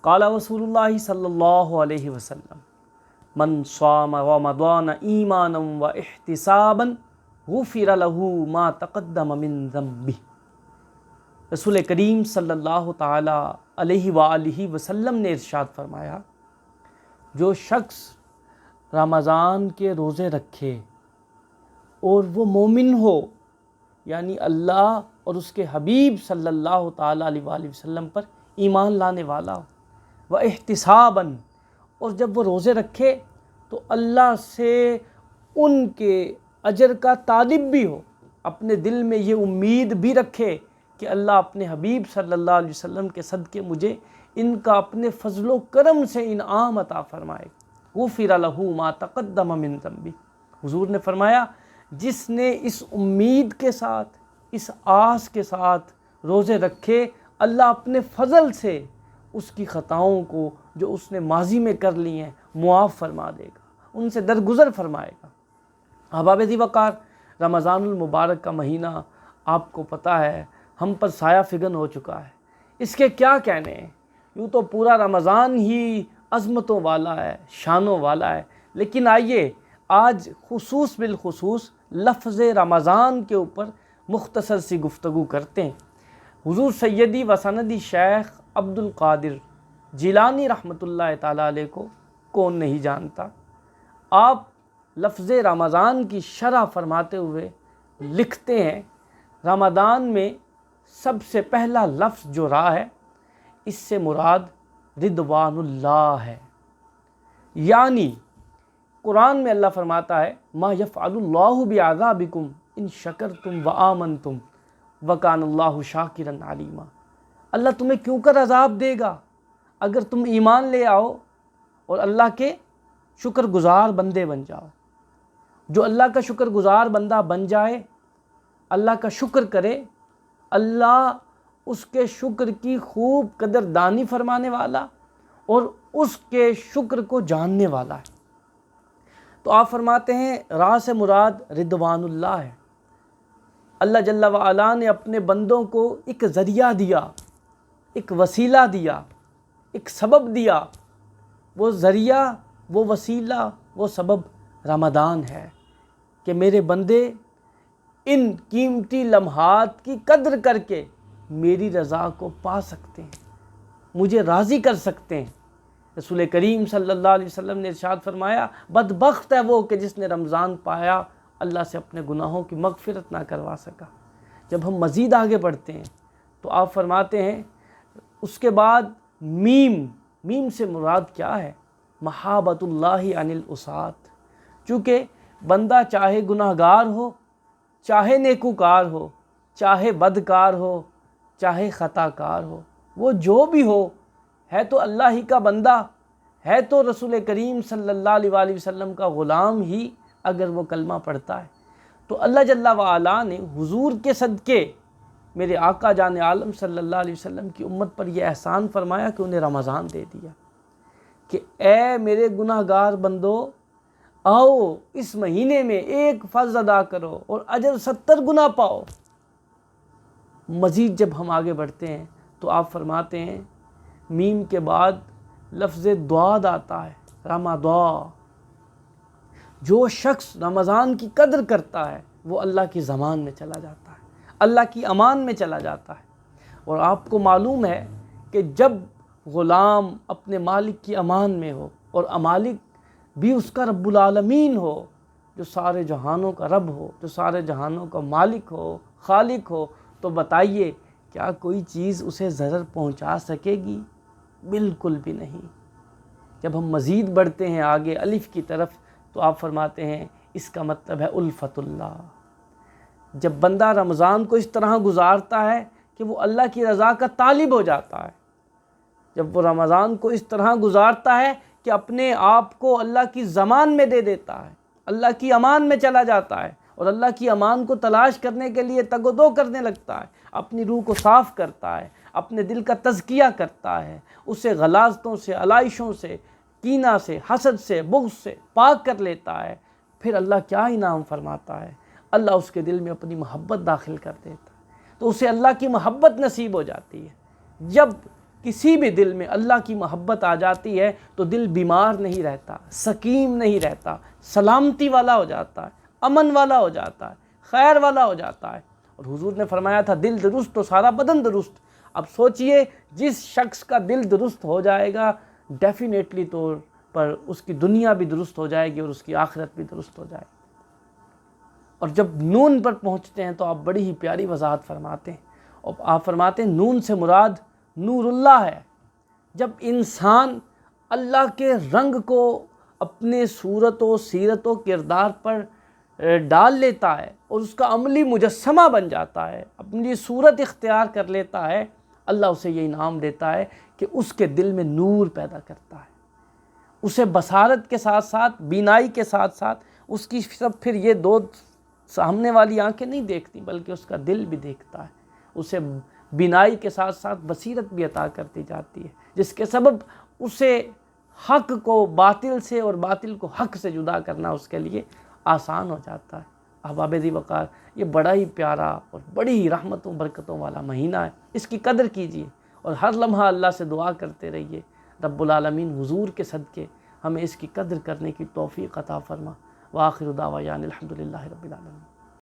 قال رسول اللہ صلی اللہ علیہ وسلم من صام رمضان ایمانا و احتسابا غفر له ما تقدم من ذنبہ۔ رسول کریم صلی اللہ تعالی علیہ وآلہ وسلم نے ارشاد فرمایا، جو شخص رمضان کے روزے رکھے اور وہ مومن ہو، یعنی اللہ اور اس کے حبیب صلی اللہ تعالی علیہ وآلہ وسلم پر ایمان لانے والا ہو، و احتساباً، اور جب وہ روزے رکھے تو اللہ سے ان کے اجر کا طالب بھی ہو، اپنے دل میں یہ امید بھی رکھے کہ اللہ اپنے حبیب صلی اللہ علیہ وسلم کے صدقے مجھے ان کا اپنے فضل و کرم سے انعام عطا فرمائے، غفر له ما تقدم من ذنبہ۔ حضور نے فرمایا، جس نے اس امید کے ساتھ، اس آس کے ساتھ روزے رکھے، اللہ اپنے فضل سے اس کی خطاؤں کو جو اس نے ماضی میں کر لی ہیں معاف فرما دے گا، ان سے درگزر فرمائے گا۔ احباب ذی وقار، رمضان المبارک کا مہینہ آپ کو پتہ ہے ہم پر سایہ فگن ہو چکا ہے، اس کے کیا کہنے ہیں؟ یوں تو پورا رمضان ہی عظمتوں والا ہے، شانوں والا ہے، لیکن آئیے آج خصوص بالخصوص لفظ رمضان کے اوپر مختصر سی گفتگو کرتے ہیں۔ حضور سیدی و سندی شیخ عبد القادر جیلانی رحمۃ اللہ تعالیٰ علیہ کو کون نہیں جانتا؟ آپ لفظ رمضان کی شرح فرماتے ہوئے لکھتے ہیں، رمضان میں سب سے پہلا لفظ جو رہا ہے، اس سے مراد رضوان اللہ ہے، یعنی قرآن میں اللہ فرماتا ہے ما یفعل اللہ بعذابکم ان شکرتم وآمنتم وکان اللہ شاکرا علیما۔ اللہ تمہیں کیوں کر عذاب دے گا اگر تم ایمان لے آؤ اور اللہ کے شکر گزار بندے بن جاؤ۔ جو اللہ کا شکر گزار بندہ بن جائے، اللہ کا شکر کرے، اللہ اس کے شکر کی خوب قدردانی فرمانے والا اور اس کے شکر کو جاننے والا ہے۔ تو آپ فرماتے ہیں راہ سے مراد رضوان اللہ ہے۔ اللہ جل وعلا نے اپنے بندوں کو ایک ذریعہ دیا، ایک وسیلہ دیا، ایک سبب دیا۔ وہ ذریعہ، وہ وسیلہ، وہ سبب رمضان ہے کہ میرے بندے ان قیمتی لمحات کی قدر کر کے میری رضا کو پا سکتے ہیں، مجھے راضی کر سکتے ہیں۔ رسول کریم صلی اللہ علیہ وسلم نے ارشاد فرمایا، بدبخت ہے وہ کہ جس نے رمضان پایا اللہ سے اپنے گناہوں کی مغفرت نہ کروا سکا۔ جب ہم مزید آگے بڑھتے ہیں تو آپ فرماتے ہیں اس کے بعد میم سے مراد کیا ہے؟ محابت اللہ عن العصاة، چونکہ بندہ چاہے گناہ گار ہو، چاہے نیکوکار ہو، چاہے بدکار ہو، چاہے خطا کار ہو، وہ جو بھی ہو، ہے تو اللہ ہی کا بندہ، ہے تو رسول کریم صلی اللہ علیہ وآلہ وسلم کا غلام ہی اگر وہ کلمہ پڑھتا ہے، تو اللہ جل وعلا نے حضور کے صدقے میرے آقا جان عالم صلی اللہ علیہ وسلم کی امت پر یہ احسان فرمایا کہ انہیں رمضان دے دیا کہ اے میرے گناہ گار بندو، آؤ اس مہینے میں ایک فرض ادا کرو اور اجر 70 گنا پاؤ۔ مزید جب ہم آگے بڑھتے ہیں تو آپ فرماتے ہیں میم کے بعد لفظ دعاد آتا ہے، رمضان۔ جو شخص رمضان کی قدر کرتا ہے وہ اللہ کی ضمان میں چلا جاتا ہے، اللہ کی امان میں چلا جاتا ہے۔ اور آپ کو معلوم ہے کہ جب غلام اپنے مالک کی امان میں ہو اور مالک بھی اس کا رب العالمین ہو، جو سارے جہانوں کا رب ہو، جو سارے جہانوں کا مالک ہو، خالق ہو، تو بتائیے کیا کوئی چیز اسے ضرر پہنچا سکے گی؟ بالکل بھی نہیں۔ جب ہم مزید بڑھتے ہیں آگے الف کی طرف تو آپ فرماتے ہیں اس کا مطلب ہے الفت اللہ۔ جب بندہ رمضان کو اس طرح گزارتا ہے کہ وہ اللہ کی رضا کا طالب ہو جاتا ہے، جب وہ رمضان کو اس طرح گزارتا ہے کہ اپنے آپ کو اللہ کی ضمان میں دے دیتا ہے، اللہ کی امان میں چلا جاتا ہے اور اللہ کی امان کو تلاش کرنے کے لیے تگ و دو کرنے لگتا ہے، اپنی روح کو صاف کرتا ہے، اپنے دل کا تزکیہ کرتا ہے، اسے غلاظتوں سے، علائشوں سے، کینہ سے، حسد سے، بغض سے پاک کر لیتا ہے، پھر اللہ کیا انعام فرماتا ہے؟ اللہ اس کے دل میں اپنی محبت داخل کر دیتا ہے، تو اسے اللہ کی محبت نصیب ہو جاتی ہے۔ جب کسی بھی دل میں اللہ کی محبت آ جاتی ہے تو دل بیمار نہیں رہتا، سقیم نہیں رہتا، سلامتی والا ہو جاتا ہے، امن والا ہو جاتا ہے، خیر والا ہو جاتا ہے۔ اور حضور نے فرمایا تھا دل درست تو سارا بدن درست۔ اب سوچئے جس شخص کا دل درست ہو جائے گا ڈیفینیٹلی طور پر اس کی دنیا بھی درست ہو جائے گی اور اس کی آخرت بھی درست ہو جائے گی۔ اور جب نون پر پہنچتے ہیں تو آپ بڑی ہی پیاری وضاحت فرماتے ہیں، اور آپ فرماتے ہیں نون سے مراد نور اللہ ہے۔ جب انسان اللہ کے رنگ کو اپنے صورت و سیرت و کردار پر ڈال لیتا ہے اور اس کا عملی مجسمہ بن جاتا ہے، اپنی صورت اختیار کر لیتا ہے، اللہ اسے یہ انعام دیتا ہے کہ اس کے دل میں نور پیدا کرتا ہے۔ اسے بصارت کے ساتھ ساتھ بینائی کے ساتھ ساتھ اس کی سب پھر یہ دو سامنے والی آنکھیں نہیں دیکھتی بلکہ اس کا دل بھی دیکھتا ہے، اسے بینائی کے ساتھ ساتھ بصیرت بھی عطا کرتی جاتی ہے، جس کے سبب اسے حق کو باطل سے اور باطل کو حق سے جدا کرنا اس کے لیے آسان ہو جاتا ہے۔ احباب ذی وقار، یہ بڑا ہی پیارا اور بڑی ہی رحمتوں برکتوں والا مہینہ ہے، اس کی قدر کیجیے اور ہر لمحہ اللہ سے دعا کرتے رہیے رب العالمین حضور کے صدقے ہمیں اس کی قدر کرنے کی توفیق عطا فرما۔ وآخر دعوانا الحمدللہ رب العالمین۔